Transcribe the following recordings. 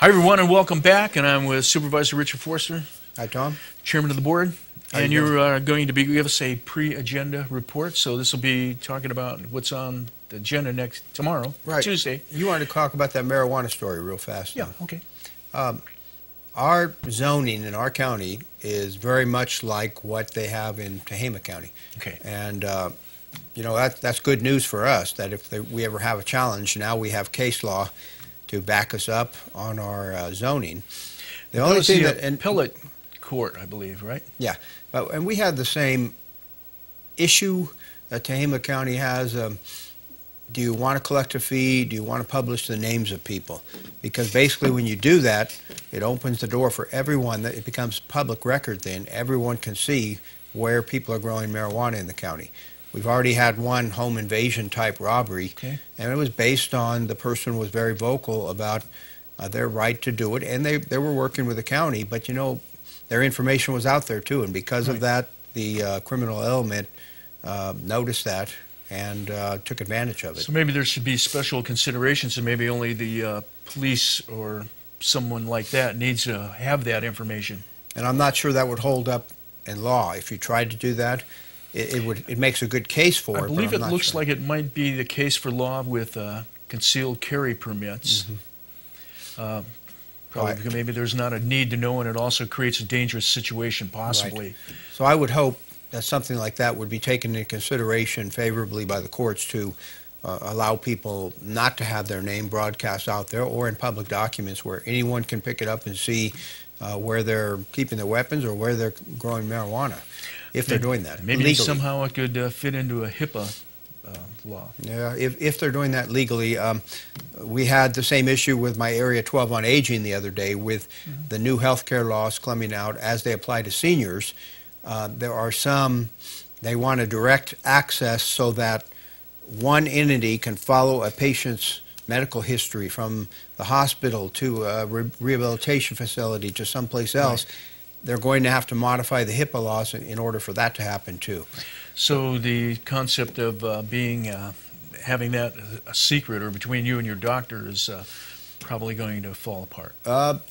Hi, everyone, and welcome back. And I'm with Supervisor Richard Forster. Hi, Tom. Chairman of the board. And you you're going to give us a pre-agenda report. So this will be talking about what's on the agenda tomorrow, Right. Tuesday. You wanted to talk about that marijuana story real fast. Yeah, okay. Our zoning in our county is very much like what they have in Tehama County. Okay. And, you know, that's good news for us, that if we ever have a challenge, now we have case law to back us up on our zoning. The only thing that appellate court, I believe, right? Yeah, and we had the same issue that Tehama County has. Do you want to collect a fee? Do you want to publish the names of people? Because basically when you do that, it opens the door for everyone. That it becomes public record then. Everyone can see where people are growing marijuana in the county. We've already had one home invasion type robbery, okay, and it was based on the person was very vocal about their right to do it, and they were working with the county, but you know, their information was out there too, and because of that, the criminal element noticed that and took advantage of it. So maybe there should be special considerations, and maybe only the police or someone like that needs to have that information. And I'm not sure that would hold up in law. If you tried to do that, it makes a good case for it. I believe it looks sure. like it might be the case for law with concealed carry permits. Mm-hmm. Probably because maybe there's not a need to know, and it also creates a dangerous situation, possibly. Right. So I would hope that something like that would be taken into consideration favorably by the courts to allow people not to have their name broadcast out there or in public documents where anyone can pick it up and see where they're keeping their weapons or where they're growing marijuana, if they're doing that maybe legally. Somehow it could fit into a HIPAA law. Yeah, if they're doing that legally. We had the same issue with my Area 12 on aging the other day with the new health care laws coming out as they apply to seniors. There are some, they want to direct access so that one entity can follow a patient's medical history from the hospital to a rehabilitation facility to someplace else. Right. They're going to have to modify the HIPAA laws in order for that to happen too. So the concept of having that a secret or between you and your doctor is probably going to fall apart.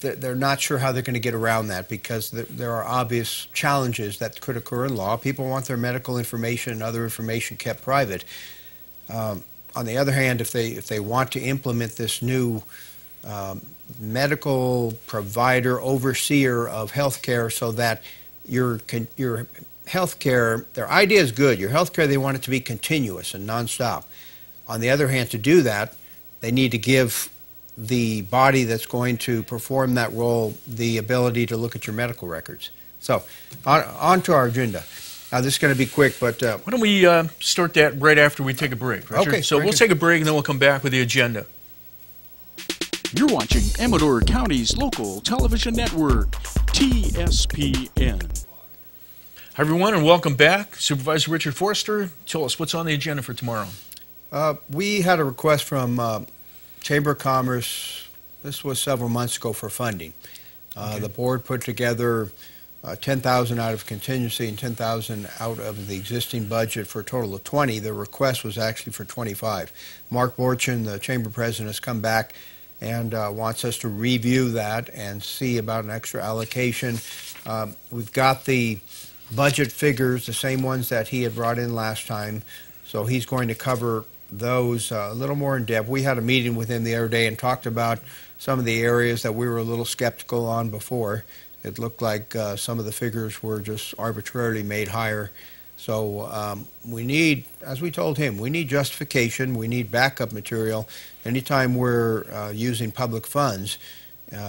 They're not sure how they're going to get around that because there are obvious challenges that could occur in law. People want their medical information and other information kept private. On the other hand, if they want to implement this new medical provider, overseer of health care so that your health care, their idea is good. Your health care, they want it to be continuous and nonstop. On the other hand, to do that, they need to give the body that's going to perform that role the ability to look at your medical records. So, on to our agenda. Now, this is going to be quick, but... why don't we start that right after we take a break, Richard? Okay. So we'll take a break, and then we'll come back with the agenda. You're watching Amador County's local television network, TSPN. Hi, everyone, and welcome back. Supervisor Richard Forster, tell us what's on the agenda for tomorrow. We had a request from Chamber of Commerce, this was several months ago, for funding. The board put together $10,000 out of contingency and $10,000 out of the existing budget for a total of $20,000. The request was actually for $25,000. Mark Borchin, the Chamber President, has come back and wants us to review that and see about an extra allocation. We've got the budget figures, the same ones that he had brought in last time, so he's going to cover those a little more in depth. We had a meeting with him the other day and talked about some of the areas that we were a little skeptical on before. It looked like some of the figures were just arbitrarily made higher. So we need, as we told him, we need justification, we need backup material. Anytime we're using public funds,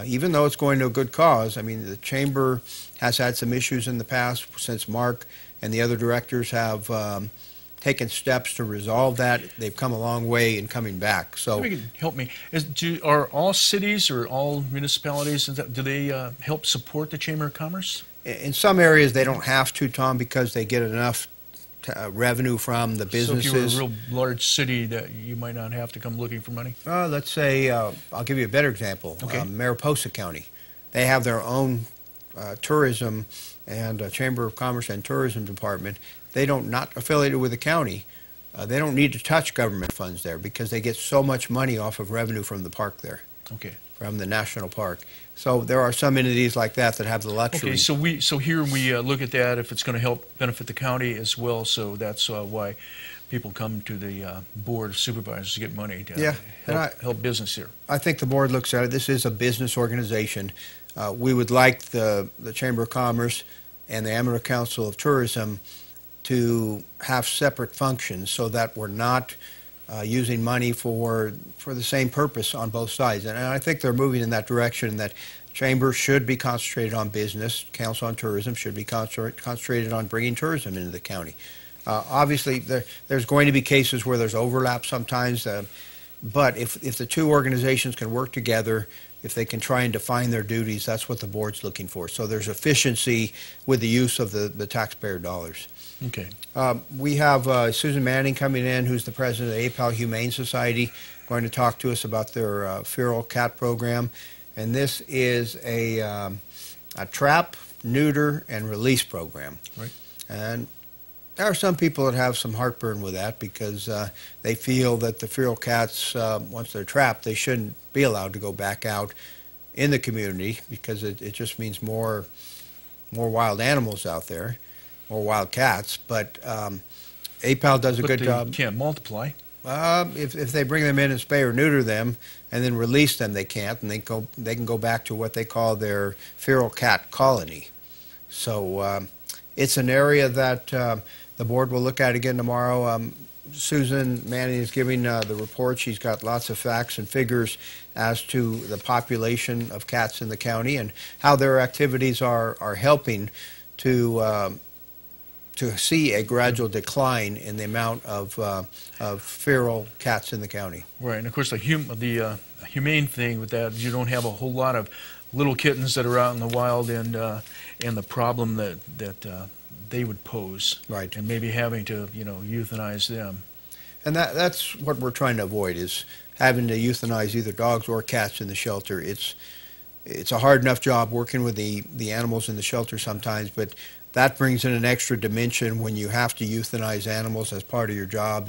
even though it's going to a good cause, I mean, the Chamber has had some issues in the past since Mark and the other directors have taken steps to resolve that. They've come a long way in coming back. So, maybe you can help me. Are all cities or all municipalities, do they help support the Chamber of Commerce? In some areas they don't have to, Tom, because they get enough revenue from the businesses. So if you were a real large city, that you might not have to come looking for money? Let's say, I'll give you a better example. Okay. Mariposa County. They have their own tourism and Chamber of Commerce and Tourism Department. They don't, not affiliated with the county, they don't need to touch government funds there because they get so much money off of revenue from the park there. Okay. from the national park. So there are some entities like that that have the luxury. Okay, so here we look at that if it's going to help benefit the county as well. So that's why people come to the Board of Supervisors to get money to help business here. I think the board looks at it. This is a business organization. We would like the Chamber of Commerce and the Amador Council of Tourism to have separate functions so that we're not using money for the same purpose on both sides. And I think they're moving in that direction, that Chamber should be concentrated on business, Council on Tourism should be concentrated on bringing tourism into the county. Obviously, there's going to be cases where there's overlap sometimes, but if the two organizations can work together, if they can try and define their duties, that's what the board's looking for. So there's efficiency with the use of the taxpayer dollars. Okay. We have Susan Manning coming in, who's the president of the APAL Humane Society, going to talk to us about their feral cat program. And this is a trap, neuter, and release program. Right. And there are some people that have some heartburn with that because they feel that the feral cats, once they're trapped, they shouldn't be allowed to go back out in the community because it just means more wild animals out there, more wild cats. But APAL does a good job. But they can't multiply. If they bring them in and spay or neuter them and then release them, they can't, and they can go back to what they call their feral cat colony. So it's an area that the board will look at again tomorrow. Susan Manning is giving the report. She's got lots of facts and figures as to the population of cats in the county and how their activities are helping to see a gradual decline in the amount of feral cats in the county. Right, and of course the humane thing with that is you don't have a whole lot of little kittens that are out in the wild and the problem that they would pose. Right. And maybe having to euthanize them. And that's what we're trying to avoid, is having to euthanize either dogs or cats in the shelter. It's a hard enough job working with the animals in the shelter sometimes, but that brings in an extra dimension when you have to euthanize animals as part of your job.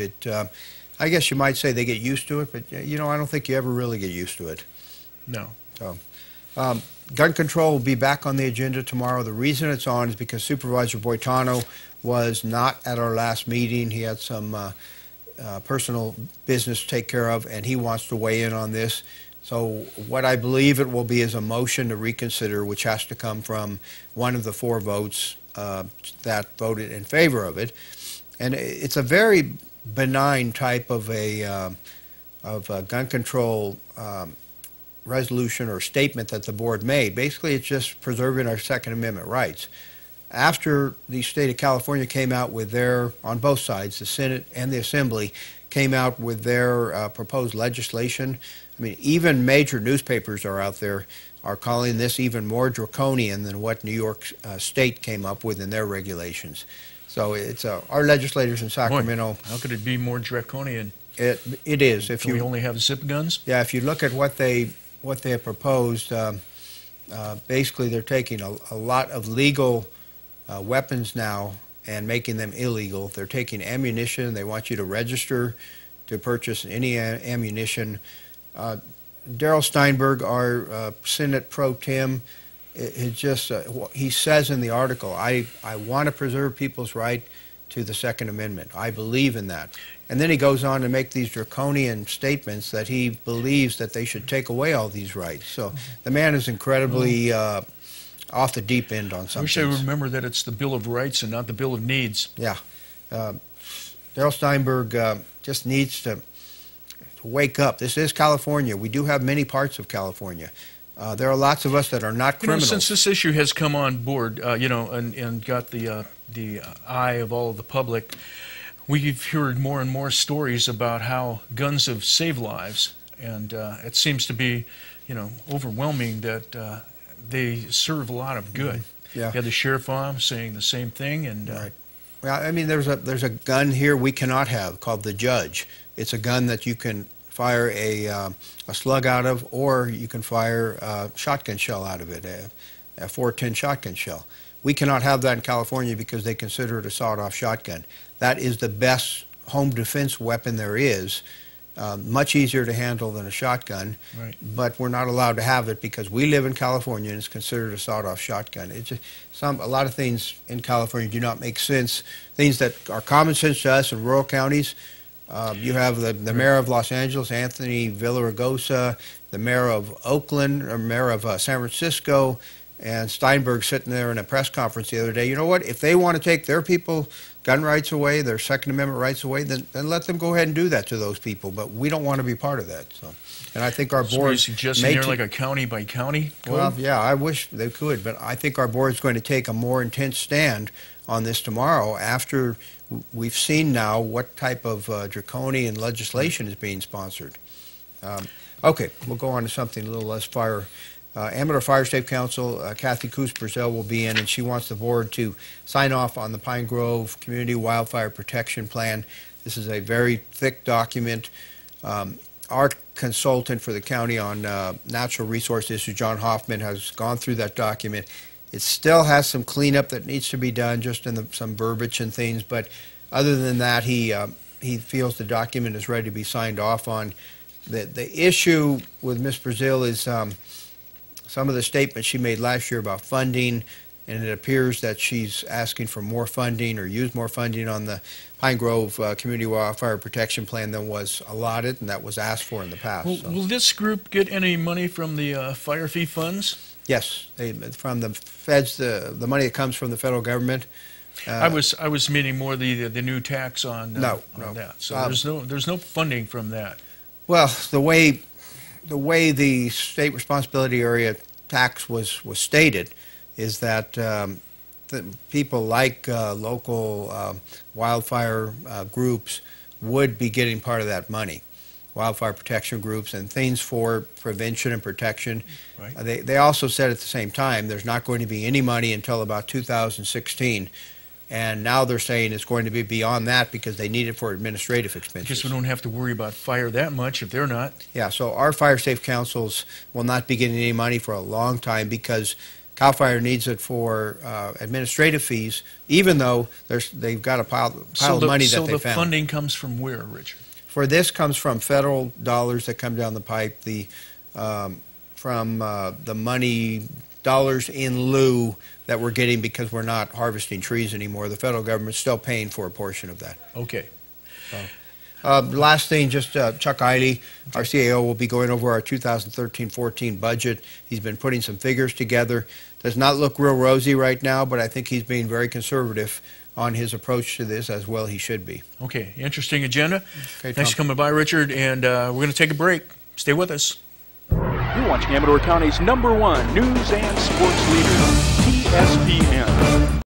I guess you might say they get used to it, but I don't think you ever really get used to it. No. So, gun control will be back on the agenda tomorrow. The reason it's on is because Supervisor Boitano was not at our last meeting. He had some personal business to take care of, and he wants to weigh in on this. So what I believe it will be is a motion to reconsider, which has to come from one of the 4 votes that voted in favor of it. And it's a very benign type of a gun control resolution or statement that the board made. Basically, it's just preserving our Second Amendment rights. After the state of California came out with their, on both sides, the Senate and the Assembly, came out with their proposed legislation, I mean, even major newspapers are out there are calling this even more draconian than what New York State came up with in their regulations. So it's our legislators in Sacramento. Boy, how could it be more draconian? It is. If we only have zip guns? Yeah, if you look at what they have proposed, basically they're taking a lot of legal weapons now and making them illegal. They're taking ammunition. They want you to register to purchase any ammunition. Darrell Steinberg, our Senate Pro Tem, he says in the article, I want to preserve people's right to the Second Amendment. I believe in that. And then he goes on to make these draconian statements that he believes that they should take away all these rights. So the man is incredibly off the deep end on some I wish things. I remember that it's the Bill of Rights and not the Bill of Needs. Yeah. Darrell Steinberg just needs to wake up. This is California. We do have many parts of California. There are lots of us that are not criminals. Since this issue has come on board, and got the eye of all of the public, we've heard more and more stories about how guns have saved lives, and it seems to be, overwhelming that they serve a lot of good. Yeah. You had the sheriff on saying the same thing, and right. Well, I mean, there's a gun here we cannot have called the Judge. It's a gun that you can fire a slug out of, or you can fire a shotgun shell out of it, a 410 shotgun shell. We cannot have that in California because they consider it a sawed-off shotgun. That is the best home defense weapon there is, much easier to handle than a shotgun. Right. But we're not allowed to have it because we live in California and it's considered a sawed-off shotgun. It's just a lot of things in California do not make sense. Things that are common sense to us in rural counties. You have the mayor of Los Angeles, Anthony Villaraigosa, the mayor of Oakland, or mayor of San Francisco, and Steinberg sitting there in a press conference the other day. You know what? If they want to take their people gun rights away, their Second Amendment rights away, then let them go ahead and do that to those people. But we don't want to be part of that. So, and I think our So board. are you suggesting they're like a county by county? Well, yeah, I wish they could, but I think our board is going to take a more intense stand on this tomorrow after we've seen now what type of draconian legislation is being sponsored. Okay, we'll go on to something a little less fire. Amador Fire Safe Council, Kathy Coos-Brazell will be in, and she wants the board to sign off on the Pine Grove Community Wildfire Protection Plan. This is a very thick document. Our consultant for the county on natural resource issues, John Hoffman, has gone through that document. It still has some cleanup that needs to be done, just in some verbiage and things, but other than that, he feels the document is ready to be signed off on. The issue with Ms. Brazil is some of the statements she made last year about funding, and it appears that she's asking for more funding or use more funding on the Pine Grove Community Wildfire Protection Plan than was allotted and that was asked for in the past. Will this group get any money from the fire fee funds? Yes, from the feds, the money that comes from the federal government. I was meaning more the new tax on no. that. So there's no funding from that. Well, the way the state responsibility area tax was stated is that people like local wildfire groups would be getting part of that money. Wildfire protection groups and things for prevention and protection. Right. They also said at the same time there's not going to be any money until about 2016. And now they're saying it's going to be beyond that because they need it for administrative expenses. I guess we don't have to worry about fire that much if they're not. Yeah, so our fire safe councils will not be getting any money for a long time because CAL FIRE needs it for administrative fees, even though they've got a pile of money that they found. So the funding comes from where, Richard? For this comes from federal dollars that come down the pipe, from the money, dollars in lieu that we're getting because we're not harvesting trees anymore. The federal government's still paying for a portion of that. Okay. Last thing, just Chuck Eiley, our CAO, will be going over our 2013-14 budget. He's been putting some figures together. Does not look real rosy right now, but I think he's being very conservative on his approach to this, as well he should be. Okay, interesting agenda. Okay, Thanks for Tom. coming by, Richard, and we're going to take a break. Stay with us. You're watching Amador County's #1 news and sports leader, TSPN.